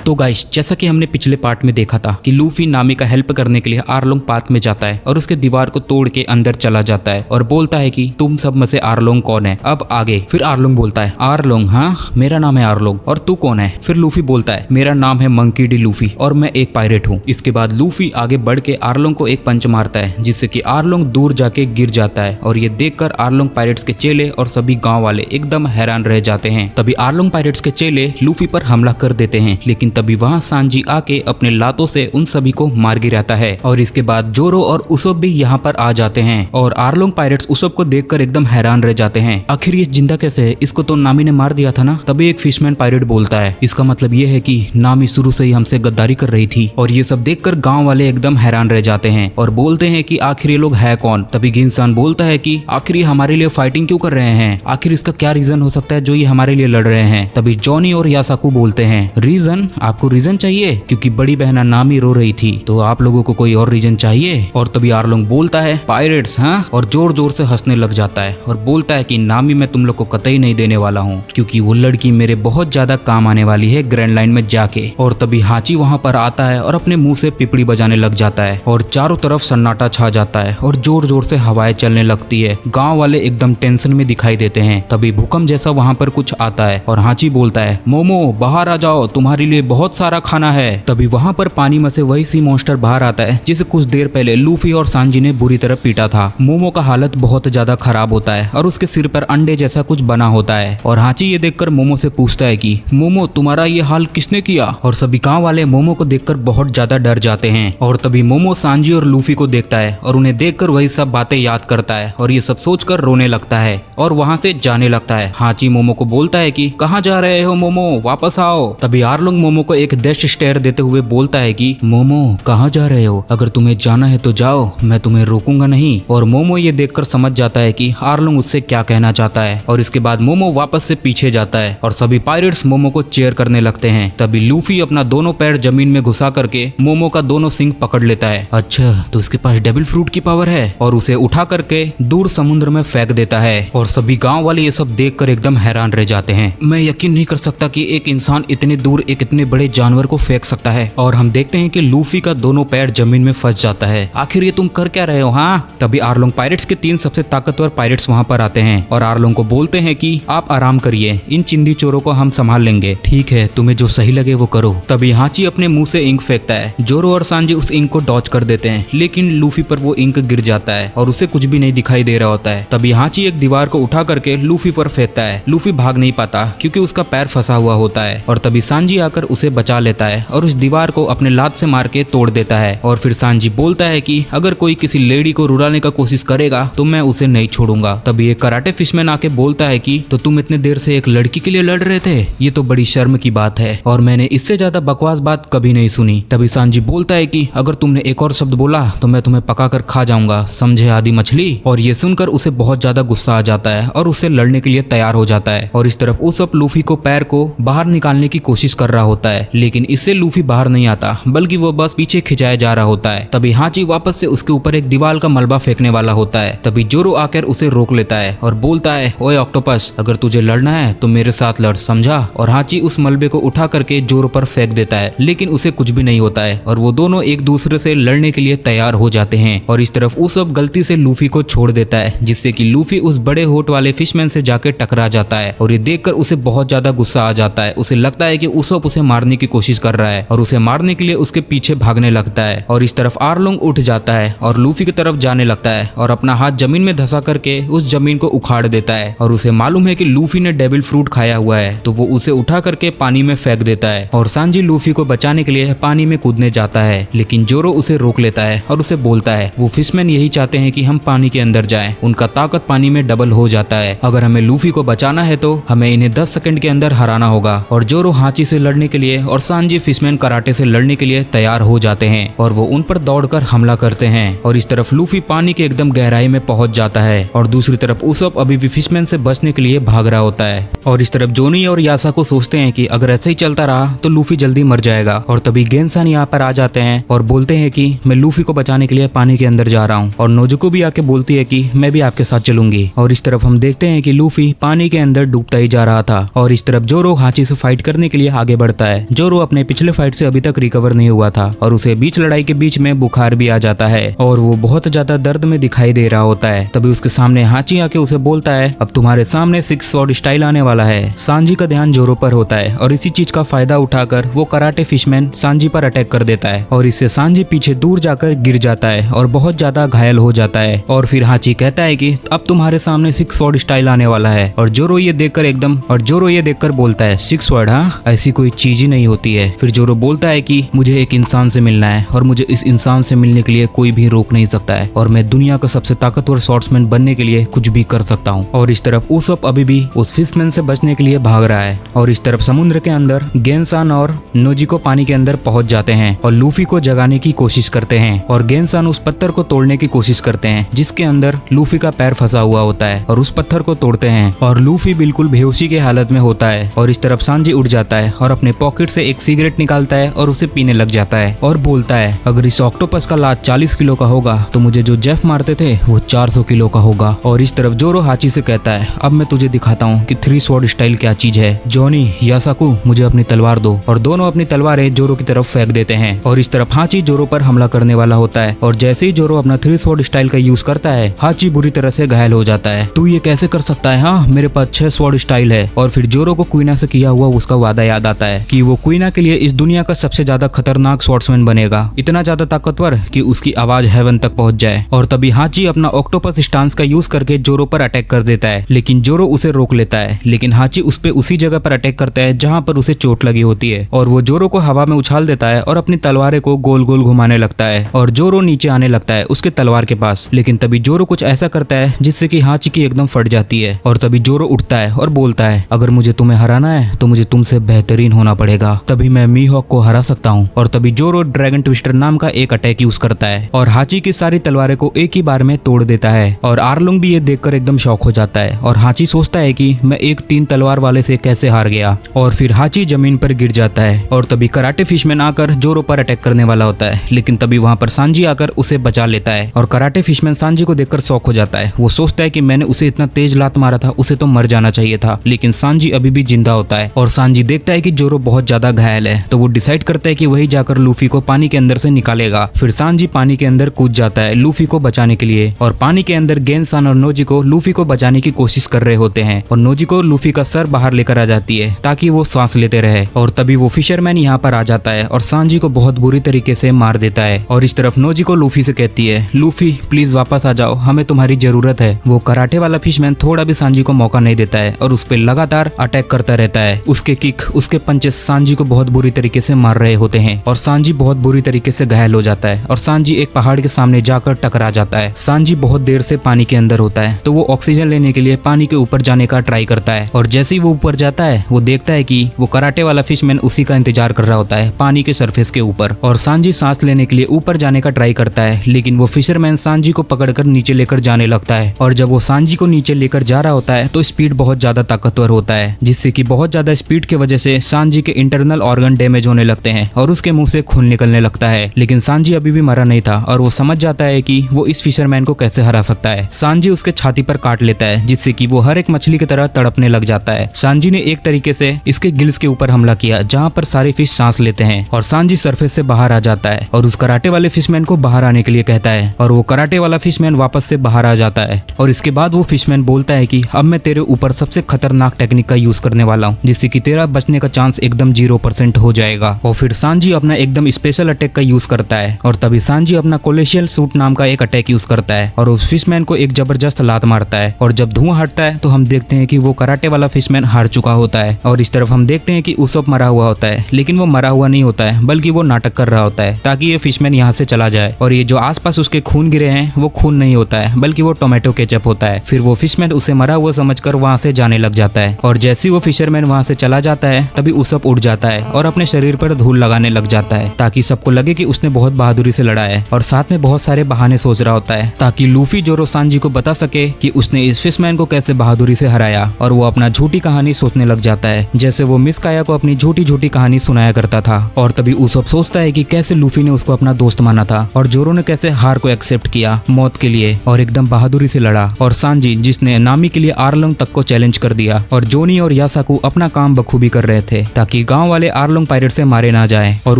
तो गाइस, जैसा कि हमने पिछले पार्ट में देखा था कि लूफी नामी का हेल्प करने के लिए आरलोंग पार्क में जाता है और उसके दीवार को तोड़ के अंदर चला जाता है और बोलता है कि तुम सब में से आरलोंग कौन है। अब आगे फिर आरलोंग बोलता है, आरलोंग, हाँ मेरा नाम है आरलोंग, और तू कौन है। फिर लूफी बोलता है, मेरा नाम है मंकी डी लूफी और मैं एक पायरेट हूँ। इसके बाद लूफी आगे बढ़ के आरलोंग को एक पंच मारता है जिससे कि आरलोंग दूर जाके गिर जाता है और ये देखकर आरलोंग पायरेट्स के चेले और सभी गाँव वाले एकदम हैरान रह जाते हैं। तभी आरलोंग पायरेट्स के चेले लूफी पर हमला कर देते हैं, लेकिन तभी वहाँ सांजी आके अपने लातों से उन सभी को मार गिराता है। और इसके बाद जोरो और उसोब भी यहाँ पर आ जाते हैं और आरलोंग पायरेट्स उसोब को देखकर एकदम हैरान रह जाते हैं। आखिर ये जिंदा कैसे है, इसको तो नामी ने मार दिया था ना। तभी एक फिशमैन पायरेट बोलता है, इसका मतलब ये है कि नामी शुरू से ही हमसे गद्दारी कर रही थी। और ये सब देखकर गांव वाले एकदम हैरान रह जाते हैं और बोलते हैं कि आखिर ये लोग है कौन। तभी गिनसान बोलता है कि आखिर ये हमारे लिए फाइटिंग क्यों कर रहे हैं, आखिर इसका क्या रीजन हो सकता है जो ये हमारे लिए लड़ रहे हैं। तभी जॉनी और यासाकू बोलते हैं, रीजन, आपको रीजन चाहिए क्योंकि बड़ी बहना नामी रो रही थी, तो आप लोगों को कोई और रीजन चाहिए। और तभी आरलोंग बोलता है, पायरेट्स, हाँ, और जोर जोर से हंसने लग जाता है और बोलता है कि नामी मैं तुम लोग को कतई नहीं देने वाला हूँ क्योंकि वो लड़की मेरे बहुत ज्यादा काम आने वाली है ग्रैंड लाइन में जाके। और तभी हाची वहाँ पर आता है और अपने मुंह से पिपड़ी बजाने लग जाता है और चारों तरफ सन्नाटा छा जाता है और जोर जोर से हवाएं चलने लगती है। गाँव वाले एकदम टेंशन में दिखाई देते हैं। तभी भूकंप जैसा वहाँ पर कुछ आता है और हाची बोलता है, मोमो बाहर आ जाओ, तुम्हारे लिए बहुत सारा खाना है। तभी वहाँ पर पानी में से वही सी मॉन्स्टर बाहर आता है जिसे कुछ देर पहले लूफी और सांजी ने बुरी तरह पीटा था। मोमो का हालत बहुत ज्यादा खराब होता है और उसके सिर पर अंडे जैसा कुछ बना होता है और हाची ये देखकर मोमो से पूछता है कि मोमो तुम्हारा ये हाल किसने किया। और सभी गांव वाले मोमो को देखकर बहुत ज्यादा डर जाते हैं। और तभी मोमो सांजी और लूफी को देखता है और उन्हें देखकर वही सब बातें याद करता है और ये सब सोचकर रोने लगता है और वहाँ से जाने लगता है। हाची मोमो को बोलता है कि कहाँ जा रहे हो मोमो, वापस आओ। तभी आरलोंग मोमो को एक डैश स्टेयर देते हुए बोलता है कि मोमो कहाँ जा रहे हो, अगर तुम्हें जाना है तो जाओ, मैं तुम्हें रोकूंगा नहीं। और मोमो ये देखकर समझ जाता है कि आरलोंग उससे क्या कहना चाहता है और इसके बाद मोमो वापस से पीछे जाता है और सभी पायरेट्स मोमो को चेयर करने लगते हैं। तभी लूफी अपना दोनों पैर जमीन में घुसा करके मोमो का दोनों सिंग पकड़ लेता है। अच्छा, तो उसके पास डेविल फ्रूट की पावर है, और उसे उठा करके दूर समुद्र में फेंक देता है। और सभी गाँव वाले ये सब देखकर एकदम हैरान रह जाते हैं। मैं यकीन नहीं कर सकता कि एक इंसान इतने दूर एक इतने बड़े जानवर को फेंक सकता है। और हम देखते हैं कि लूफी का दोनों पैर जमीन में फंस जाता है। आखिर ये तुम कर क्या रहे हो, हाँ। तभी आरलोंग पायरेट्स के 3 सबसे ताकतवर पायरेट्स वहाँ पर आते हैं और आरलोंग को बोलते हैं कि आप आराम करिए, इन चिंदी चोरों को हम संभाल लेंगे। ठीक है, तुम्हें जो सही लगे वो करो। तभी हाची अपने मुंह से इंक फेंकता है। जोरो और सांजी उस इंक को डॉच कर देते हैं, लेकिन लूफी पर वो इंक गिर जाता है और उसे कुछ भी नहीं दिखाई दे रहा होता है। तभी हाची एक दीवार को उठा करके लूफी पर फेंकता है। लूफी भाग नहीं पाता क्योंकि उसका पैर फंसा हुआ होता है। और तभी सांजी आकर उसे बचा लेता है और उस दीवार को अपने लात से मार के तोड़ देता है। और फिर सांजी बोलता है कि अगर कोई किसी लेडी को रुलाने का कोशिश करेगा तो मैं उसे नहीं छोड़ूंगा। तभी एक कराटे फिशमैन आके बोलता है कि तो तुम इतने देर से एक लड़की के लिए लड़ रहे थे, ये तो बड़ी शर्म की बात है और मैंने इससे ज्यादा बकवास बात कभी नहीं सुनी। तभी सांजी बोलता है कि अगर तुमने एक और शब्द बोला तो मैं तुम्हें पका कर खा जाऊंगा, समझे आदि मछली। और ये सुनकर उसे बहुत ज्यादा गुस्सा आ जाता है और उससे लड़ने के लिए तैयार हो जाता है। और इस तरफ उसप लूफी को पैर को बाहर निकालने की कोशिश कर रहा होता है, लेकिन इससे लूफी बाहर नहीं आता बल्कि वो बस पीछे खिंचाया जा रहा होता है। तभी हाची वापस से उसके ऊपर एक दीवार का मलबा फेंकने वाला होता है। तभी जोरो आकर उसे रोक लेता है और बोलता है, ओए ऑक्टोपस, अगर तुझे लड़ना है तो मेरे साथ लड़, समझा। और हाची उस मलबे को उठा करके जोरो पर फेंक देता है, लेकिन उसे कुछ भी नहीं होता है और वो दोनों एक दूसरे से लड़ने के लिए तैयार हो जाते हैं। और इस तरफ उसप गलती से लूफी को छोड़ देता है, जिससे कि लूफी उस बड़े होठ वाले फिशमैन से जाके टकरा जाता है। और ये देखकर उसे बहुत ज्यादा गुस्सा आ जाता है। उसे लगता है कि उसप उसे मारने की कोशिश कर रहा है और उसे मारने के लिए उसके पीछे भागने लगता है। और इस तरफ आरलोंग उठ जाता है और लूफी की तरफ जाने लगता है और अपना हाथ जमीन में धंसा करके उस जमीन को उखाड़ देता है। और उसे मालूम है कि लूफी ने डेविल फ्रूट खाया हुआ है, तो वो उसे उठा करके पानी में फेंक देता है। और सांजी लूफी को बचाने के लिए पानी में कूदने जाता है, लेकिन जोरो उसे रोक लेता है और उसे बोलता है वो फिशमैन यही चाहते हैं कि हम पानी के अंदर जाएं, उनका ताकत पानी में डबल हो जाता है। अगर हमें लूफी को बचाना है तो हमें इन्हें 10 सेकंड के अंदर हराना होगा। और जोरो हाची से लड़ने के लिए और सांजी फिशमैन कराटे से लड़ने के लिए तैयार हो जाते हैं और वो उन पर दौड़कर हमला करते हैं। और इस तरफ लूफी पानी के एकदम गहराई में पहुंच जाता है और दूसरी तरफ उसप अभी भी फिशमैन से बचने के लिए भाग रहा होता है। और इस तरफ जोनी और यासा को सोचते हैं कि अगर ऐसे ही चलता रहा तो लूफी जल्दी मर जाएगा। और तभी गेंसान यहाँ पर आ जाते हैं और बोलते हैं कि मैं लूफी को बचाने के लिए पानी के अंदर जा रहा हूँ। और नोजुको भी आके बोलती है कि मैं भी आपके साथ चलूंगी। और इस तरफ हम देखते हैं कि लूफी पानी के अंदर डूबता ही जा रहा था। और इस तरफ जोरो हाची से फाइट करने के लिए आगे बढ़ता है है। जोरो अपने पिछले फाइट से अभी तक रिकवर नहीं हुआ था और उसे बीच लड़ाई के बीच में बुखार भी आ जाता है और वो बहुत ज्यादा दर्द में दिखाई दे रहा होता है। तभी उसके सामने हाची आके उसे बोलता है, अब तुम्हारे सामने 6 स्वॉर्ड स्टाइल आने वाला है। सांजी का ध्यान जोरो पर होता है और इसी चीज का फायदा उठाकर वो कराटे फिशमैन सांजी पर अटैक कर देता है और इससे सांजी पीछे दूर जाकर गिर जाता है और बहुत ज्यादा घायल हो जाता है। और फिर हाची कहता है कि अब तुम्हारे सामने 6 स्वॉर्ड स्टाइल आने वाला है और जोरो ये देखकर बोलता है 6 स्वॉर्ड? हाँ, ऐसी कोई चीज ही नहीं होती है। फिर जोरो बोलता है कि मुझे एक इंसान से मिलना है और मुझे इस इंसान से मिलने के लिए कोई भी रोक नहीं सकता है और मैं दुनिया का सबसे ताकतवर स्वॉर्ड्समैन बनने के लिए कुछ भी कर सकता हूँ। और इस तरफ उसप अभी भी उस फिशमैन से बचने के लिए भाग रहा है और इस तरफ समुद्र के अंदर गेनसान और नोजिको पानी के अंदर पहुंच जाते हैं और लूफी को जगाने की कोशिश करते हैं और गेनसान उस पत्थर को तोड़ने की कोशिश करते हैं जिसके अंदर लूफी का पैर फंसा हुआ होता है और उस पत्थर को तोड़ते हैं और लूफी बिल्कुल बेहोशी के हालत में होता है। और इस तरफ सांजी उठ जाता है और अपने पॉकेट से एक सिगरेट निकालता है और उसे पीने लग जाता है और बोलता है, अगर इस ऑक्टोपस का लाद 40 किलो का होगा तो मुझे जो जेफ मारते थे वो 400 किलो का होगा। और इस तरफ जोरो हाची से कहता है, अब मैं तुझे दिखाता हूँ कि 3 स्वॉर्ड स्टाइल क्या चीज है। जॉनी, यासाकू, मुझे अपनी तलवार दो। और दोनों अपनी तलवारें जोरो की तरफ फेंक देते हैं और इस तरफ हाची जोरो पर हमला करने वाला होता है और जैसे ही जोरो अपना 3 स्वॉर्ड स्टाइल का यूज करता है हाची बुरी तरह से घायल हो जाता है। तू ये कैसे कर सकता है? हाँ, मेरे पास 6 स्वॉर्ड स्टाइल है। और फिर जोरो को क्वीना से किया हुआ उसका वादा याद आता है कि वो क्वीना के लिए इस दुनिया का सबसे ज्यादा खतरनाक स्वॉर्ड्समैन बनेगा, इतना ज्यादा ताकतवर कि उसकी आवाज हेवन तक पहुंच जाए। और तभी हाची अपना ऑक्टोपस स्टांस का यूज करके जोरो पर अटैक कर देता है लेकिन जोरो उसे रोक लेता है। लेकिन हाची उस पे उसी जगह पर अटैक करता है जहां पर उसे चोट लगी होती है और वो जोरो को हवा में उछाल देता है और अपनी तलवारें को गोल गोल घुमाने लगता है और जोरो नीचे आने लगता है उसके तलवार के पास। लेकिन तभी जोरो कुछ ऐसा करता है जिससे कि हाची की एकदम फट जाती है और तभी जोरो उठता है और बोलता है, अगर मुझे तुम्हें हराना है तो मुझे तुमसे बेहतरीन होना पड़ेगा, तभी मैं मीहॉक को हरा सकता हूँ। और तभी जोरो ड्रैगन ट्विस्टर नाम का एक अटैक यूज करता है और हाची की सारी तलवारें को एक ही बार में तोड़ देता है और आर्लोंग भी ये देखकर एकदम शॉक हो जाता है और हाची सोचता है कि मैं एक 3 तलवार वाले से कैसे हार गया। और फिर हाची जमीन पर गिर जाता है और तभी कराटे फिशमैन आकर जोरो पर अटैक करने वाला होता है लेकिन तभी वहां पर सांजी आकर उसे बचा लेता है और कराटे फिशमैन सांजी को देखकर शॉक हो जाता है। वो सोचता है कि मैंने उसे इतना तेज लात मारा था, उसे तो मर जाना चाहिए था, लेकिन सांजी अभी भी जिंदा होता है। और सांजी देखता है कि जोरो बहुत ज्यादा घायल है तो वो डिसाइड करता है कि वही जाकर लूफी को पानी के अंदर से निकालेगा। फिर सांजी पानी के अंदर कूद जाता है लूफी को बचाने के लिए और पानी के अंदर गेनसान और नोजिको लूफी को बचाने की कोशिश कर रहे होते हैं और नोजिको लूफी का सर बाहर लेकर आ जाती है ताकि वो सांस लेते रहे। और तभी वो फिशरमैन यहाँ पर आ जाता है और सांजी को बहुत बुरी तरीके से मार देता है। और इस तरफ नोजिको लूफी से कहती है, लूफी प्लीज वापस आ जाओ, हमें तुम्हारी जरूरत है। वो कराटे वाला फिशमैन थोड़ा भी सांजी को मौका नहीं देता है और उस पर लगातार अटैक करता रहता है। उसके किक, उसके पंचेस सांजी को बहुत बुरी तरीके से मार रहे होते हैं और सांजी बहुत बुरी तरीके से घायल हो जाता है और सांजी एक पहाड़ के सामने जाकर टकरा जाता है। सांजी बहुत देर से पानी के अंदर होता है तो वो ऑक्सीजन लेने के लिए पानी के ऊपर जाने का ट्राई करता है और जैसे ही वो ऊपर जाता है वो देखता है कि वो कराटे वाला फिशमैन उसी का इंतजार कर रहा होता है पानी के सरफेस के ऊपर। और सांजी सांस लेने के लिए ऊपर जाने का ट्राई करता है लेकिन वो फिशरमैन सांजी को पकड़कर नीचे लेकर जाने लगता है और जब वो सांजी को नीचे लेकर जा रहा होता है तो स्पीड बहुत ज्यादा ताकतवर होता है जिससे कि बहुत ज्यादा स्पीड की वजह से सांजी के इंटरनल ऑर्गन डैमेज होने लगते हैं और उसके मुंह से खून निकलने लगता है। लेकिन सांजी अभी भी मरा नहीं था और वो समझ जाता है कि वो इस फिशरमैन को कैसे हरा सकता है। सांजी उसके छाती पर काट लेता है जिससे कि वो हर एक मछली की तरह तड़पने लग जाता है। सांजी ने एक तरीके से इसके गिल्स के ऊपर हमला किया जहाँ पर सारे फिश सांस लेते हैं और सांजी सरफेस से बाहर आ जाता है और उस कराटे वाले फिशमैन को बाहर आने के लिए कहता है और वो कराटे वाला फिशमैन वापस से बाहर आ जाता है। और इसके बाद वो फिशमैन बोलता है कि अब मैं तेरे ऊपर सबसे खतरनाक टेक्निक का यूज करने वाला हूँ जिससे कि तेरा बचने का चांस एकदम 0% हो जाएगा। और फिर सांजी अपना एकदम स्पेशल अटैक का यूज करता है और तभी सांजी अपना कोलेशियल सूट नाम का एक अटैक यूज करता है और उस फिशमैन को एक जबरदस्त लात मारता है और जब धुआं हटता है तो हम देखते हैं कि वो कराटे वाला फिशमैन हार चुका होता है। और इस तरफ हम देखते हैं कि उसप मरा हुआ होता है लेकिन वो मरा हुआ नहीं होता है बल्कि वो नाटक कर रहा होता है ताकि ये फिशमैन यहाँ से चला जाए। और ये जो आसपास उसके खून गिरे हैं वो खून नहीं होता है बल्कि वो टोमेटो केचप होता है। फिर वो फिशमैन उसे मरा हुआ समझकर वहाँ से जाने लग जाता है और जैसे ही वो फिशरमैन वहाँ से चला जाता है तभी उसप उड़ जाता है और अपने शरीर पर धूल लगाने लग जाता है ताकि सबको लगे कि उसने बहुत बहादुरी से लड़ा है और साथ में बहुत सारे बहाने सोच रहा होता है ताकि लूफी जोरो सांजी को बता सके कि उसने इस फिशमैन को कैसे बहादुरी से हराया। और वो अपना झूठी कहानी सोचने लग जाता है जैसे वो मिस काया को अपनी झूठी झूठी कहानी सुनाया करता था। और तभी उसप सोचता है कि कैसे लूफी ने उसको अपना दोस्त माना था और जोरो ने कैसे हार को एक्सेप्ट किया मौत के लिए और एकदम बहादुरी से लड़ा। और सांजी जिसने नामी के लिए आर्लोंग तक को चैलेंज कर दिया और जोनी और यासाकू अपना काम बखूबी कर रहे थे ताकि गांव वाले आरलोंग पायरेट से मारे ना जाए। और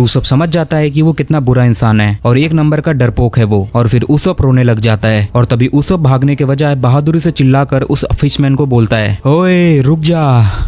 उसप समझ जाता है कि वो कितना बुरा इंसान है और एक नंबर का डरपोक है वो। और फिर उसप रोने लग जाता है और तभी उसप भागने के बजाय बहादुरी से चिल्लाकर उस फिशमैन को बोलता है, ओए रुक जा।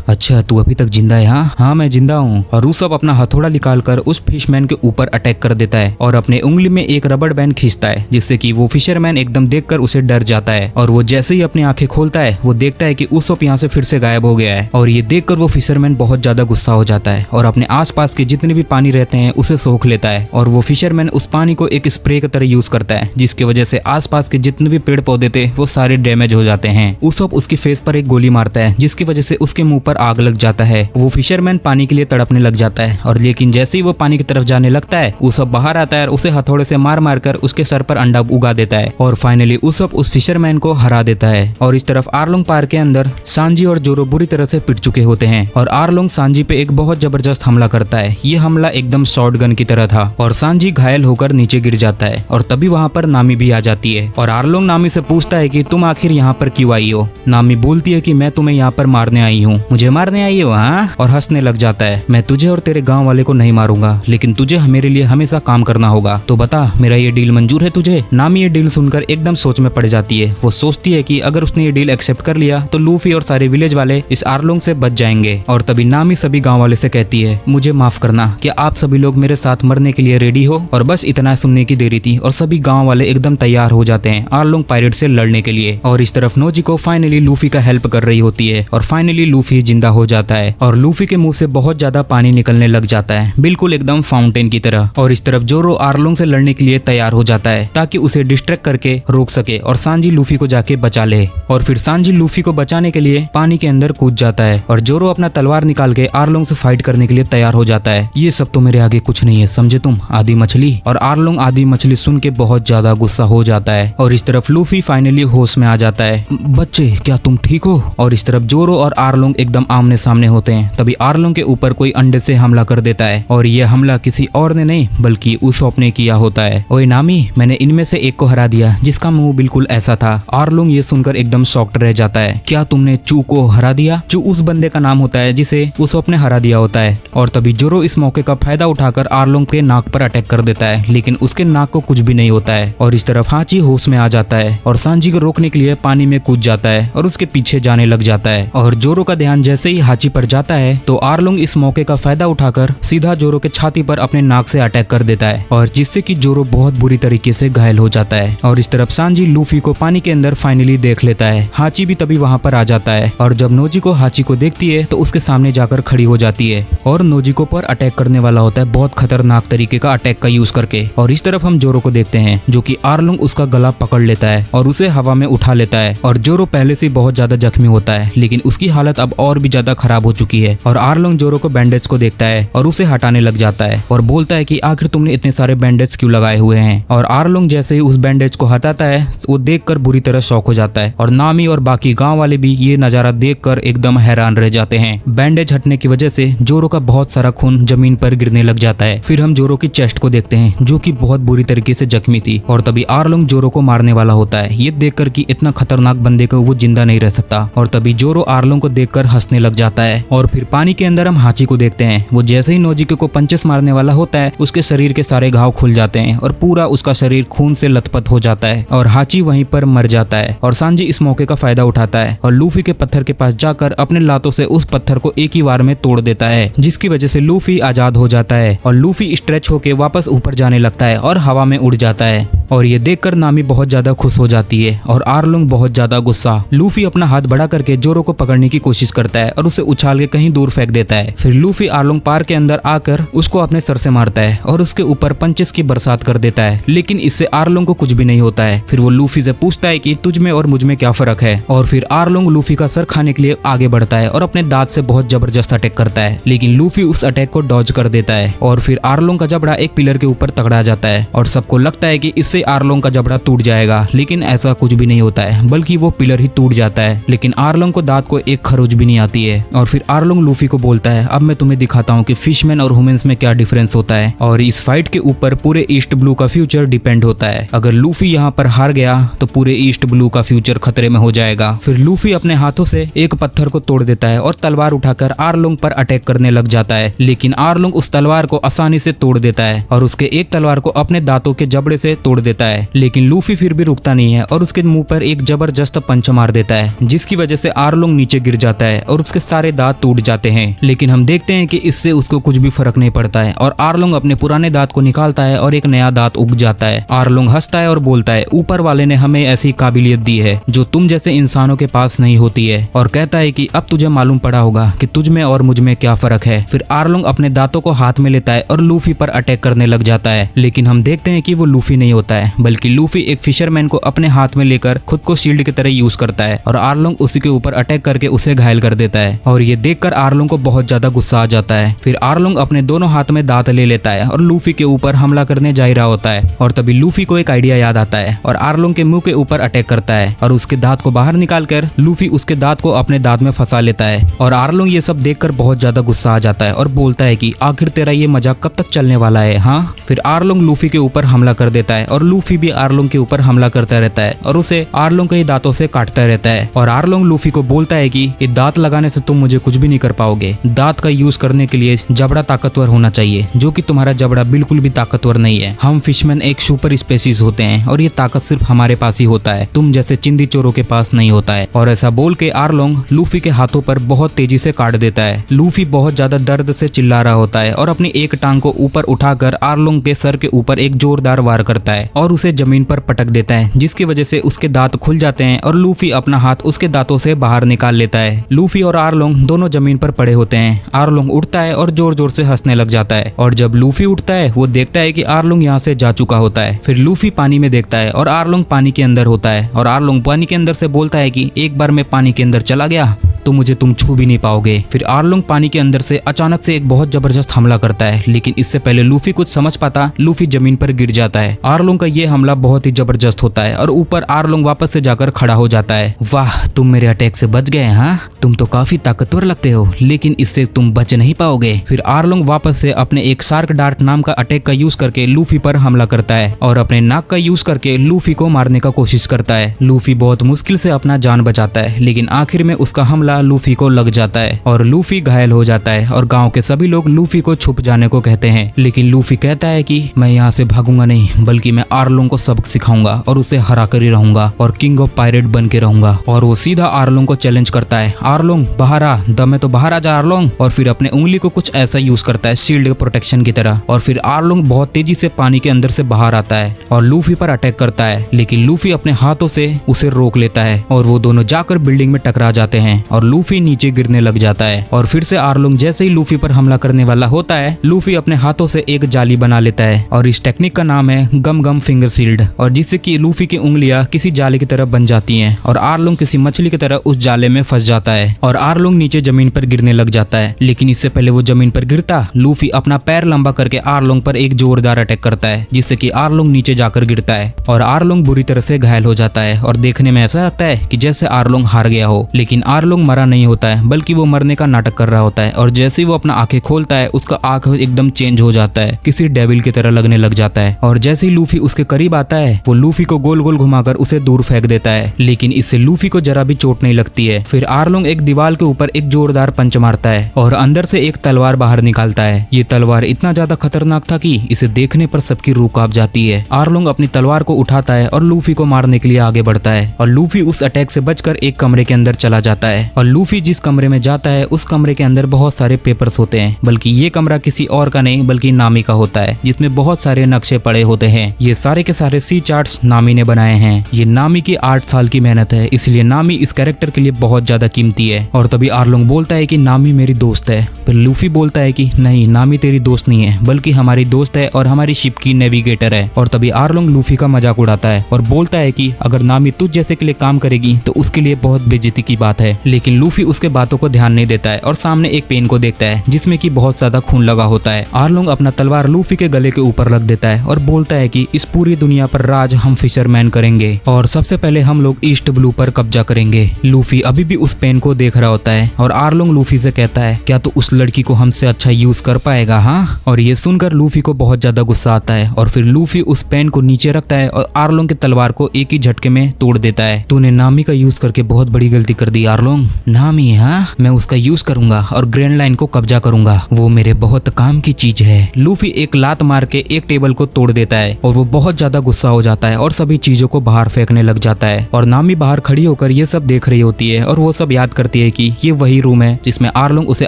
अच्छा तू अभी तक जिंदा है? हाँ मैं जिंदा हूँ। और उसप अपना हथौड़ा निकालकर उस फिशमैन के ऊपर अटैक कर देता है और अपने उंगली में एक रबड़ बैंड खींचता है, जिससे कि वो फिशरमैन एकदम देखकर उसे डर जाता है। और वो जैसे ही अपनी आंखें खोलता है वो देखता है कि उसप यहाँ से फिर से गायब हो गया है। और ये देखकर वो फिशरमैन बहुत ज्यादा गुस्सा हो जाता है और अपने आसपास के जितने भी पानी रहते हैं उसे सोख लेता है। और वो फिशरमैन उस पानी को एक स्प्रे की तरह यूज करता है, जिसकी वजह से आसपास के जितने भी पेड़ पौधे थे वो सारे डैमेज हो जाते हैं। उसप उसके फेस पर एक गोली मारता है, जिसकी वजह से उसके मुंह पर आग लग जाता है। वो फिशरमैन पानी के लिए तड़पने लग जाता है और लेकिन जैसे ही वो पानी की तरफ जाने लगता है उसप बाहर आता है और उसे हथौड़े से मार मार कर उसके सर पर अंडा उगा देता है। और फाइनली उसप उस फिशरमैन को हरा देता है। और इस तरफ आरलोंग पार्क के अंदर सांजी और जोरो बुरी तरह से पिट चुके होते हैं और आरलोंग सांजी पे एक बहुत जबरदस्त हमला करता है। ये हमला एकदम शॉटगन की तरह था और सांजी घायल होकर नीचे गिर जाता है। और तभी वहाँ पर नामी भी आ जाती है और आरलोंग नामी से पूछता है कि तुम आखिर यहाँ पर क्यों आई हो? नामी बोलती है कि मैं तुम्हें यहाँ पर मारने आई हूँ। मुझे मारने आई हो? हाँ। और हंसने लग जाता है। मैं तुझे और तेरे गाँव वाले को नहीं मारूंगा, लेकिन तुझे मेरे लिए हमेशा काम करना होगा। तो बता मेरा ये डील मंजूर है तुझे? नामी ये डील सुनकर एकदम सोच में पड़ जाती है। वो सोचती है कि अगर उसने ये डील एक्सेप्ट कर लिया तो लूफी और सारे विलेज वाले इस आरलोंग से बच जाएंगे। और तभी नामी सभी गाँव वाले से कहती है, मुझे माफ करना, क्या आप सभी लोग मेरे साथ मरने के लिए रेडी हो? और बस इतना सुनने की देरी थी और सभी गाँव वाले एकदम तैयार हो जाते हैं आरलोंग पायरेट से लड़ने के लिए। और इस तरफ नोजिको फाइनली लूफी का हेल्प कर रही होती है और फाइनली लूफी जिंदा हो जाता है और लूफी के मुंह से बहुत ज्यादा पानी निकलने लग जाता है, बिल्कुल एकदम फाउंटेन की तरह। और इस तरफ जोरो आरलोंग से लड़ने के लिए तैयार हो जाता है ताकि उसे डिस्ट्रैक्ट करके रोक सके और सांजी लूफी को जाके बचा ले। और फिर सांजी लूफी को बचाने के लिए पानी के अंदर कूद जाता है और जोरो अपना तलवार निकाल के आरलोंग से फाइट करने के लिए तैयार हो जाता है। ये सब तो मेरे आगे कुछ नहीं है, समझे तुम आदि मछली? और आरलोंग आदि मछली सुन के बहुत ज्यादा गुस्सा हो जाता है। और इस तरफ लूफी फाइनली होश में आ जाता है। बच्चे क्या तुम ठीक हो? और इस तरफ जोरो और आरलोंग एकदम आमने सामने होते हैं। तभी आरलोंग के ऊपर कोई अंडे से हमला कर देता है और यह हमला किसी और ने नहीं बल्कि उसप ने किया होता है। ओए नामी, मैंने इनमें से एक को हरा दिया जिसका मुंह बिल्कुल ऐसा था। आरलोंग ये सुनकर एकदम शॉक्ड रह जाता है। क्या तुमने चू को हरा दिया? चू उस बंदे का नाम होता है जिसे उसप ने हरा दिया होता है। और तभी जोरो इस मौके का फायदा उठाकर आरलोंग के नाक पर अटैक कर देता है, लेकिन उसके नाक को कुछ भी नहीं होता है। और इस तरफ हाची होश में आ जाता है और सांजी को रोकने के लिए पानी में कूद जाता है और उसके पीछे जाने लग जाता है। और जोरो का ध्यान जैसे ही हाची पर जाता है तो आरलोंग इस मौके का फायदा उठाकर सीधा जोरो के छाती पर अपने नाक से अटैक कर देता है और जिससे कि जोरो बहुत बुरी तरीके से घायल हो जाता है। और इस तरफ सांजी लूफी को पानी के अंदर फाइनली देख लेता है। हाची भी तभी वहाँ पर आ जाता है और जब नोजिको हाची को देखती है तो उसके सामने जाकर खड़ी हो जाती है और नोजिको पर अटैक करने वाला होता है बहुत खतरनाक तरीके का अटैक का यूज करके। और इस तरफ हम जोरो को देखते हैं जो कि आरलोंग उसका गला पकड़ लेता है और उसे हवा में उठा लेता है। और जोरो पहले से बहुत ज्यादा जख्मी होता है, लेकिन उसकी हालत अब और भी ज्यादा खराब हो चुकी है। और आरलोंग जोरो को बैंडेज को देखता है और उसे हटाने लग जाता है और बोलता है कि आखिर तुमने इतने सारे बैंडेज क्यों लगाए हुए हैं? और आरलोंग जैसे ही उस बैंडेज को हटाता है वो देखकर बुरी तरह शॉक हो जाता है और नामी और बाकी गांव वाले भी ये नजारा देखकर एकदम हैरान रह जाते हैं। बैंडेज हटने की वजह से जोरो का बहुत सारा खून जमीन पर गिरने लग जाता है। फिर हम जोरो की चेस्ट को देखते हैं जो कि बहुत बुरी तरीके से जख्मी थी और तभी आरलोंग जोरो को मारने वाला होता है, ये देखकर कि इतना खतरनाक बंदे को वो जिंदा नहीं रह सकता। और तभी जोरो आरलोंग को देखकर हंसने लग जाता है। और फिर पानी के अंदर हम हाची को देखते हैं। वो जैसे ही नोजिको को पंचेस मारने वाला होता है उसके शरीर के सारे घाव खुल जाते हैं और पूरा उसका शरीर खून से लथपथ हो जाता है और हाची वहीं पर मर जाता है। और सांजी इस मौके का फायदा उठाता है और लूफी के पत्थर के पास जाकर अपने लातों से उस पत्थर को एक ही बार में तोड़ देता है, जिसकी वजह से लूफी आजाद हो जाता है और लूफी स्ट्रेच होके वापस ऊपर जाने लगता है और हवा में उड़ जाता है। और ये देखकर नामी बहुत ज्यादा खुश हो जाती है और आरलोंग बहुत ज्यादा गुस्सा। लूफी अपना हाथ बढ़ा करके जोरो को पकड़ने की कोशिश करता है और उसे उछाल के कहीं दूर फेंक देता है। फिर लूफी आरलोंग पार्क के अंदर आकर उसको अपने सर से मारता है और उसके ऊपर पंचेस की बरसात कर देता है, लेकिन इससे आरलोंग को कुछ भी नहीं होता है। फिर वो लूफी से पूछता है कि तुझ में और मुझ में क्या फर्क है? और फिर आरलोंग लूफी का सर खाने के लिए आगे बढ़ता है और अपने दांत से बहुत जबरदस्त अटैक करता है, लेकिन लूफी उस अटैक को डॉज कर देता है। और फिर आरलोंग का जबड़ा एक पिलर के ऊपर तगड़ा जाता है और सबको लगता है कि इससे आरलोंग का जबड़ा टूट जाएगा, लेकिन ऐसा कुछ भी नहीं होता है, बल्कि वो पिलर ही टूट जाता है। लेकिन आरलोंग को दांत को एक खरोच भी नहीं आती है। और फिर आरलोंग लूफी को बोलता है, अब मैं तुम्हें दिखाता हूँ कि फिशमैन और ह्यूमंस में क्या डिफरेंस होता है। और इस फाइट के ऊपर पूरे ईस्ट ब्लू का फ्यूचर डिपेंड होता है। अगर लूफी यहाँ पर हार गया तो पूरे ईस्ट ब्लू का फ्यूचर खतरे में हो जाएगा। फिर लूफी अपने हाथों से एक पत्थर को तोड़ देता है और तलवार उठाकर आरलोंग पर अटैक करने लग जाता है, लेकिन आर्लोंग उस तलवार को आसानी से तोड़ देता है और उसके एक तलवार को अपने दांतों के जबड़े से तोड़ देता है। लेकिन लूफी फिर भी रुकता नहीं है और उसके मुंह पर एक जबरदस्त पंच मार देता है, जिसकी वजह से आर्लोंग नीचे गिर जाता है और उसके सारे दांत टूट जाते हैं। लेकिन हम देखते हैं कि इससे उसको कुछ भी फर्क नहीं पड़ता है और आर्लोंग अपने पुराने दांत को निकालता है और एक नया दांत उग जाता है। आर्लोंग हंसता है और बोलता है, ऊपर वाले ने हमें ऐसी काबिलियत दी है जो तुम जैसे इंसानों के पास नहीं होती है, और कहता है कि अब तुझे मालूम पड़ा होगा कि तुझ में और मुझ में क्या फर्क है। फिर आर्लोंग अपने दांतों को हाथ में लेता है और लूफी पर अटैक करने लग जाता है, लेकिन हम देखते हैं कि वो लूफी नहीं होता है, बल्कि लूफी एक फिशरमैन को अपने हाथ में लेकर खुद को शील्ड की तरह यूज करता है और आर्लोंग उसी के ऊपर अटैक करके उसे घायल कर देता है। और ये देखकर आर्लोंग को बहुत ज्यादा गुस्सा आ जाता है। फिर आर्लोंग अपने दोनों हाथ में दांत ले लेता है और लूफी के ऊपर हमला करने जा रहा होता है, और तभी लूफी को एक आइडिया याद आता है और आर्लोंग के मुंह के ऊपर अटैक करता है और उसके दांत को बाहर निकालकर लूफी उसके दांत को अपने दांत में फंसा लेता है। और आर्लोंग ये सब देखकर बहुत ज्यादा गुस्सा आ जाता है और बोलता है कि आखिर तेरा ये मजाक कब तक चलने वाला है, हाँ। फिर आर्लोंग लूफी के ऊपर हमला कर देता है और लूफी भी आर्लोंग के ऊपर हमला करता रहता है और उसे आर्लोंग के दांतों से काटता रहता है। और आर्लोंग लूफी को बोलता है कि ये दांत लगाने से तुम मुझे कुछ भी नहीं कर पाओगे। दांत का यूज करने के लिए जबड़ा ताकतवर होना चाहिए, जो कि तुम्हारा जबड़ा बिल्कुल भी ताकतवर नहीं है। हम फिशमैन एक सुपर स्पेसीज होते हैं और ये ताकत सिर्फ हमारे पास ही होता है, तुम जैसे चिंदी चोरों के पास नहीं होता है। और ऐसा बोल के आर्लोंग लूफी के हाथों पर बहुत तेजी से काट देता है। लूफी बहुत ज्यादा दर्द से चिल्ला रहा होता है और अपनी एक टांग को ऊपर उठाकर आर्लोंग के सर के ऊपर एक जोरदार वार करता है और उसे जमीन पर पटक देता है, जिसकी वजह से उसके दांत खुल जाते हैं और लूफी अपना हाथ उसके दांतों से बाहर निकाल लेता है। लूफी और आर्लोंग दोनों जमीन पर पड़े होते हैं। आर्लोंग उठता है और जोर जोर से हंसने लग जाता है, और जब लूफी उठता है वो देखता है कि आर्लोंग यहाँ से जा चुका होता है। फिर लूफी पानी में देखता है और आर्लोंग पानी के अंदर होता है, और आर्लोंग पानी के अंदर से बोलता है कि एक बार मैं पानी के अंदर चला गया तो मुझे तुम छू भी नहीं पाओगे। फिर आर्लोंग पानी के अंदर से अचानक से एक बहुत जबरदस्त हमला करता है, लेकिन इससे पहले लूफी कुछ समझ पाता लूफी जमीन पर गिर जाता है। आर्लोंग का ये हमला बहुत ही जबरदस्त होता है और ऊपर आर्लोंग वापस से जाकर खड़ा हो जाता है। वाह, तुम मेरे अटैक से बच गए, हाँ। तुम तो काफी ताकतवर लगते हो, लेकिन इससे तुम बच नहीं पाओगे। फिर आर्लोंग वापस से अपने एक शार्क डार्ट नाम का अटैक का यूज करके लूफी पर हमला करता है और अपने नाक का यूज करके लूफी को मारने का कोशिश करता है। लूफी बहुत मुश्किल से अपना जान बचाता है, लेकिन आखिर में उसका हमला लूफी को लग जाता है और लूफी घायल हो जाता है। और गांव के सभी लोग लूफी को छुप जाने को कहते हैं, लेकिन लूफी कहता है कि मैं यहाँ से भागूंगा नहीं, बल्कि मैं आर्लोंग को सबक सिखाऊंगा और उसे हरा कर ही रहूंगा और किंग ऑफ पायरेट बन के रहूंगा। और वो सीधा आर्लोंग को चैलेंज करता है, आर्लोंग बाहर आ, दम है तो बाहर आ जा आर्लोंग। और फिर अपने उंगली को कुछ ऐसा यूज करता है शील्ड प्रोटेक्शन की तरह, और फिर आर्लोंग बहुत तेजी से पानी के अंदर से बाहर आता है और लूफी पर अटैक करता है, लेकिन लूफी अपने हाथों से उसे रोक लेता है और वो दोनों जाकर बिल्डिंग में टकरा जाते हैं और लूफी नीचे गिरने लग जाता है। और फिर से आर्लोंग जैसे ही लूफी पर हमला करने वाला होता है, लूफी अपने हाथों से एक जाली बना लेता है और इस टेक्निक का नाम है गम गम फिंगर शील्ड, और जिससे कि लूफी की उंगलियां किसी जाले की तरह बन जाती हैं और आर्लोंग किसी मछली की तरह उस जाले में फंस जाता है और आर्लोंग नीचे जमीन पर गिरने लग जाता है। लेकिन इससे पहले वो जमीन पर गिरता, लूफी अपना पैर लंबा करके आर्लोंग पर एक जोरदार अटैक करता है, जिससे कि आर्लोंग नीचे जाकर गिरता है और आर्लोंग बुरी तरह से घायल हो जाता है और देखने में ऐसा लगता है कि जैसे आर्लोंग हार गया हो, लेकिन आर्लोंग मरा नहीं होता है, बल्कि वो मरने का नाटक कर रहा होता है। और जैसे ही वो अपना आंखें खोलता है, उसका आंख एकदम चेंज हो जाता है, किसी डेविल की तरह लगने लग जाता है। और जैसे ही लूफी उसके करीब आता है, वो लूफी को गोल गोल घुमाकर उसे दूर फेंक देता है, लेकिन इससे लूफी को जरा भी चोट नहीं लगती है। फिर आर्लोंग एक दीवार के ऊपर एक जोरदार पंच मारता है और अंदर से एक तलवार बाहर निकालता है। ये तलवार इतना ज्यादा खतरनाक था कि इसे देखने पर सबकी रूह कांप जाती है। आर्लोंग अपनी तलवार को उठाता है और लूफी को मारने के लिए आगे बढ़ता है और लूफी उस अटैक से बचकर एक कमरे के अंदर चला जाता है। और लूफी जिस कमरे में जाता है, उस कमरे के अंदर बहुत सारे पेपर्स होते हैं, बल्कि ये कमरा किसी और का नहीं बल्कि नामी का होता है, जिसमें बहुत सारे नक्शे पड़े होते हैं। ये सारे के सारे सी चार्ट्स नामी ने बनाए हैं। ये नामी की 8 साल की मेहनत है, इसलिए नामी इस कैरेक्टर के लिए बहुत ज्यादा कीमती है। और तभी आर्लोंग बोलता है कि नामी मेरी दोस्त है। फिर लूफी बोलता है कि नहीं, नामी तेरी दोस्त नहीं है, बल्कि हमारी दोस्त है और हमारी शिप की नेविगेटर है। और तभी आर्लोंग लूफी का मजाक उड़ाता है और बोलता है कि अगर नामी तुझ जैसे के लिए काम करेगी तो उसके लिए बहुत बेइज्जती की बात है। लेकिन लूफी उसके बातों को ध्यान नहीं देता है और सामने एक पेन को देखता है जिसमें कि बहुत ज्यादा खून लगा होता है। आर्लोंग अपना तलवार लूफी के गले के ऊपर रख देता है और बोलता है कि इस पूरी दुनिया पर राज हम फिशरमैन करेंगे और सबसे पहले हम लोग ईस्ट ब्लू पर कब्जा करेंगे। लूफी अभी भी उस पेन को देख रहा होता है और आर्लोंग लूफी से कहता है, क्या तो उस लड़की को हमसे अच्छा यूज कर पाएगा, हाँ? और ये सुनकर लूफी को बहुत ज्यादा गुस्सा आता है और फिर लूफी उस पेन को नीचे रखता है और आर्लोंग की तलवार को एक ही झटके में तोड़ देता है। तूने नामी का यूज करके बहुत बड़ी गलती कर दी आर्लोंग। नामी, हाँ, मैं उसका यूज करूंगा और ग्रैंड लाइन को कब्जा करूंगा, वो मेरे बहुत काम की चीज है। लूफी एक लात मार के एक टेबल को तोड़ देता है और वो बहुत ज्यादा गुस्सा हो जाता है और सभी चीजों को बाहर फेंकने लग जाता है। और नामी बाहर खड़ी होकर ये सब देख रही होती है और वो सब याद करती है कि ये वही रूम है जिसमें आर्लोंग उसे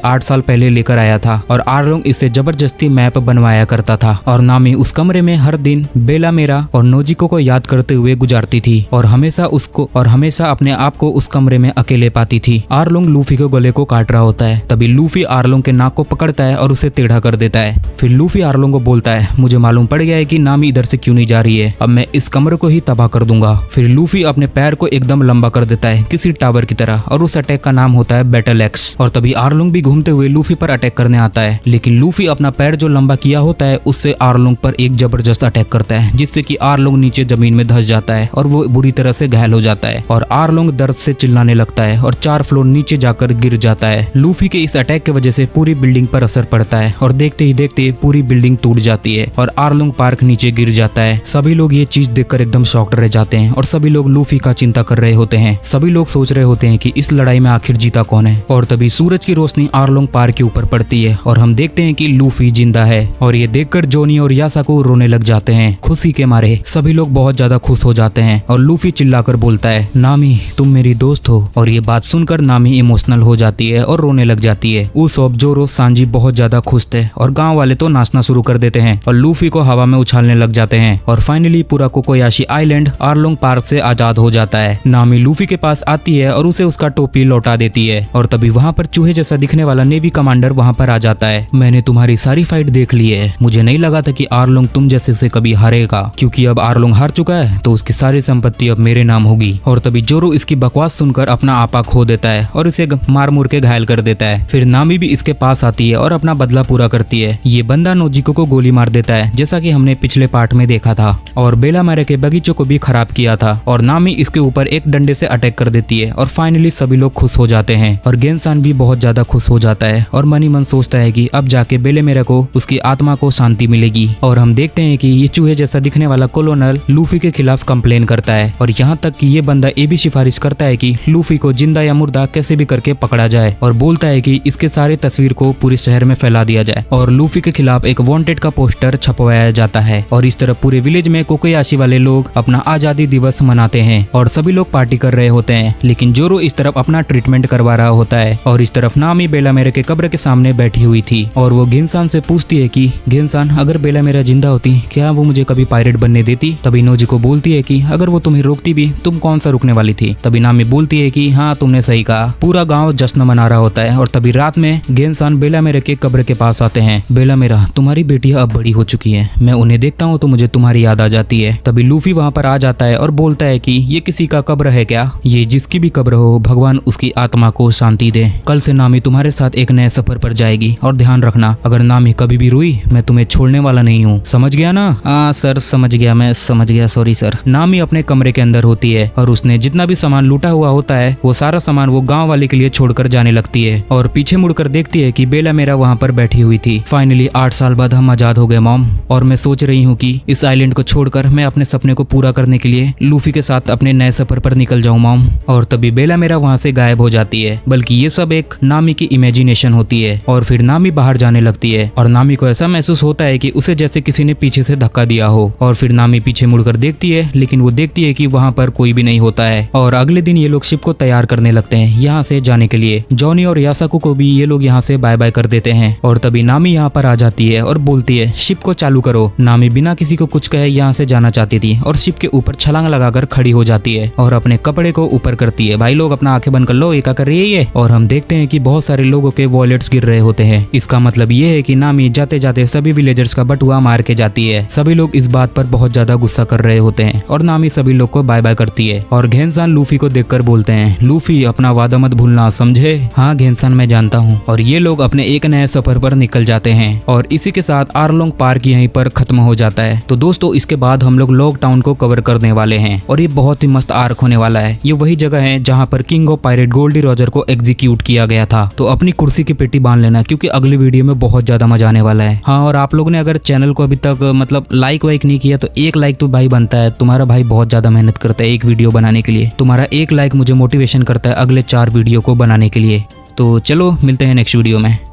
8 साल पहले लेकर आया था और आर्लोंग इससे जबरदस्ती मैप बनवाया करता था। और नामी उस कमरे में हर दिन बेला मेरा और नोजिको को याद करते हुए गुजारती थी और हमेशा अपने आप को उस कमरे में अकेले पाती थी। आर्लोंग लूफी के गले को काट रहा होता है, तभी लूफी आर्लोंग के नाक को पकड़ता है और उसे टेढ़ा कर देता है। फिर लूफी आर्लोंग को बोलता है, मुझे मालूम पड़ गया है कि नामी इधर से क्यों नहीं जा रही है, अब मैं इस कमरे को ही तबाह कर दूंगा। फिर लूफी अपने पैर को एकदम लंबा कर देता है किसी टावर की तरह और उस अटैक का नाम होता है बैटल एक्स। और तभी आर्लोंग भी घूमते हुए लूफी पर अटैक करने आता है, लेकिन लूफी अपना पैर जो लंबा किया होता है उससे आर्लोंग पर एक जबरदस्त अटैक करता है, जिससे कि आर्लोंग नीचे जमीन में धंस जाता है और वो बुरी तरह से घायल हो जाता है। और आर्लोंग दर्द से चिल्लाने लगता है और 4 फ्लोर नीचे जाकर गिर जाता है। लूफी के इस अटैक की वजह से पूरी बिल्डिंग पर असर पड़ता है और देखते ही देखते पूरी बिल्डिंग टूट जाती है और आर्लोंग पार्क नीचे गिर जाता है। सभी लोग ये चीज देखकर एकदम शॉक्ड रह जाते हैं और सभी लोग लूफी का चिंता कर रहे होते हैं। सभी लोग सोच रहे होते हैं कि इस लड़ाई में आखिर जीता कौन है। और तभी सूरज की रोशनी आर्लोंग पार्क के ऊपर पड़ती है और हम देखते हैं कि लूफी जिंदा है। और ये देखकर जोनी और यासाको रोने लग जाते हैं खुशी के मारे। सभी लोग बहुत ज्यादा खुश हो जाते हैं और लूफी चिल्लाकर बोलता है, नामी तुम मेरी दोस्त हो। और ये बात सुनकर नामी इमोशनल हो जाती है और रोने लग जाती है। उसोब, जोरो, सांजी बहुत ज्यादा खुश थे और गांव वाले तो नाचना शुरू कर देते हैं और लूफी को हवा में उछालने लग जाते हैं। और फाइनली पूरा कोकोयाशी आइलैंड आर्लोंग पार्क से आजाद हो जाता है। नामी लूफी के पास आती है और उसे उसका टोपी लौटा देती है। और तभी वहाँ पर चूहे जैसा दिखने वाला नेवी कमांडर वहाँ पर आ जाता है। मैंने तुम्हारी सारी फाइट देख ली है, मुझे नहीं लगा था कि आर्लोंग तुम जैसे से कभी हारेगा, क्योंकि अब आर्लोंग हार चुका है तो उसकी सारी संपत्ति अब मेरे नाम होगी। और तभी जोरो इसकी बकवास सुनकर अपना आपा खो देता है और इसे मार मुर के घायल कर देता है। फिर नामी भी इसके पास आती है और अपना बदला पूरा करती है। ये बंदा नोजिको को गोली मार देता है जैसा कि हमने पिछले पार्ट में देखा था, और बेला मेरे के बगीचों को भी खराब किया था। और नामी इसके ऊपर एक डंडे से अटैक कर देती है और फाइनली सभी लोग खुश हो जाते हैं और गेंसान भी बहुत ज्यादा खुश हो जाता है और मन ही मन सोचता है कि अब जाके बेले मेरे को उसकी आत्मा को शांति मिलेगी। और हम देखते हैं कि ये चूहे जैसा दिखने वाला कॉलोनल लूफी के खिलाफ कंप्लेन करता है और यहाँ तक कि ये बंदा ये भी सिफारिश करता है कि लूफी को जिंदा या मुर्दा कैसे भी करके पकड़ा जाए, और बोलता है कि इसके सारे तस्वीर को पूरे शहर में फैला दिया जाए और लूफी के खिलाफ एक वांटेड का पोस्टर छपवाया जाता है। और इस तरह पूरे विलेज में कोकोयाशी वाले लोग अपना आजादी दिवस मनाते हैं और सभी लोग पार्टी कर रहे होते हैं, लेकिन जोरो इस तरफ अपना ट्रीटमेंट करवा रहा होता है और इस तरफ नामी बेला मेरे के कब्र के सामने बैठी हुई थी। और वो गेंसान से पूछती है कि गेंसान, अगर बेला मेरा जिंदा होती क्या वो मुझे कभी पायरेट बनने देती? तभी नोजिको बोलती है कि अगर वो तुम्हें रोकती भी तुम कौन सा रुकने वाली थी? तभी नामी बोलती है कि हाँ तुमने सही कहा। पूरा गांव जश्न मना रहा होता है और तभी रात में गेंसान बेला मेरे के कब्र के पास आते हैं। बेला मेरा, तुम्हारी बेटियां अब बड़ी हो चुकी है, मैं उन्हें देखता हूँ तो मुझे तुम्हारी याद आ जाती है। तभी लूफी वहाँ पर आ जाता है और बोलता है कि ये किसी का कब्र है क्या? ये जिसकी भी कब्र हो भगवान उसकी आत्मा को शांति दे। कल से नामी तुम्हारे साथ एक नए सफर पर जाएगी और ध्यान रखना अगर नामी कभी भी रोई मैं तुम्हें छोड़ने वाला नहीं हूँ, समझ गया ना? हाँ सर समझ गया, मैं समझ गया, सॉरी सर। नामी अपने कमरे के अंदर होती है और उसने जितना भी सामान लूटा हुआ होता है वो सारा सामान वो गांव वाले के लिए छोड़कर जाने लगती है और पीछे मुड़कर देखती है कि बेला मेरा वहाँ पर बैठी हुई थी। फाइनली 8 साल बाद हम आजाद हो गए मॉम, और मैं सोच रही हूँ कि इस आइलैंड को छोड़कर मैं अपने सपने को पूरा करने के लिए लूफी के साथ अपने नए सफर पर निकल जाऊँ मॉम। और तभी बेला मेरा वहाँ से गायब हो जाती है, बल्कि ये सब एक नामी की इमेजिनेशन होती है। और फिर नामी बाहर जाने लगती है और नामी को ऐसा महसूस होता है कि उसे जैसे किसी ने पीछे से धक्का दिया हो। और फिर नामी पीछे मुड़कर देखती है, लेकिन वो देखती है कि वहाँ पर कोई भी नहीं होता है। और अगले दिन ये लोग शिप को तैयार करने लगते हैं यहाँ से जाने के लिए। जॉनी और यासाको को भी ये लोग यहाँ से बाय बाय कर देते हैं और तभी नामी यहाँ पर आ जाती है और बोलती है शिप को चालू करो। नामी बिना किसी को कुछ कहे यहाँ से जाना चाहती थी और शिप के ऊपर छलांग लगाकर खड़ी हो जाती है और अपने कपड़े को ऊपर करती है। भाई लोग अपना आंखें बंद कर लो, ये क्या कर रही है ये? और हम देखते हैं कि बहुत सारे लोगों के वॉलेट्स गिर रहे होते हैं। इसका मतलब ये है कि नामी जाते जाते सभी विलेजर्स का बटुआ मार के जाती है। सभी लोग इस बात पर बहुत ज्यादा गुस्सा कर रहे होते हैं और नामी सभी लोग को बाय बाय करती है। और घेनसान लूफी को देखकर बोलते हैं, लूफी अपना वादा मत भूलना, समझे? हाँ घेनसान मैं जानता हूँ। और ये लोग अपने एक नए सफर पर निकल जाते हैं और इसी के साथ आर्लोंग पार्क यहीं पर खत्म हो जाता है। तो दोस्तों इसके बाद हम लोग लॉक टाउन को कवर करने वाले हैं और ये बहुत ही मस्त आर्क होने वाला है। ये वही जगह है जहाँ पर king of pirate Gol D Roger को एग्जीक्यूट किया गया था। तो अपनी कुर्सी की पेटी बांध लेना क्योंकि अगली वीडियो में बहुत ज्यादा मजा आने वाला है। हाँ और आप लोगों ने अगर चैनल को अभी तक मतलब लाइक वाइक नहीं किया तो एक लाइक तो भाई बनता है। तुम्हारा भाई बहुत ज्यादा मेहनत करता है एक वीडियो बनाने के लिए। तुम्हारा एक लाइक मुझे मोटिवेशन करता है अगले 4 वीडियो को बनाने के लिए। तो चलो मिलते हैं नेक्स्ट वीडियो में।